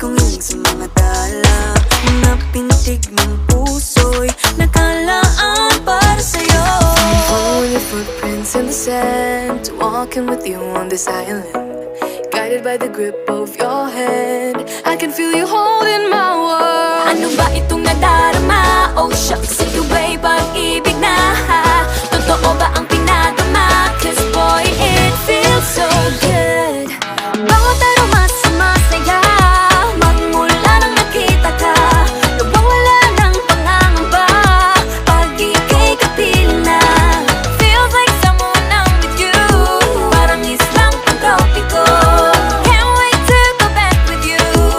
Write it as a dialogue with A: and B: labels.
A: kong hiling sa mga tala. Mga pintig ng puso'y nakalaan para sa'yo.
B: Following your footprints in the sand, walking with you on this island, guided by the grip of your hand. I can feel you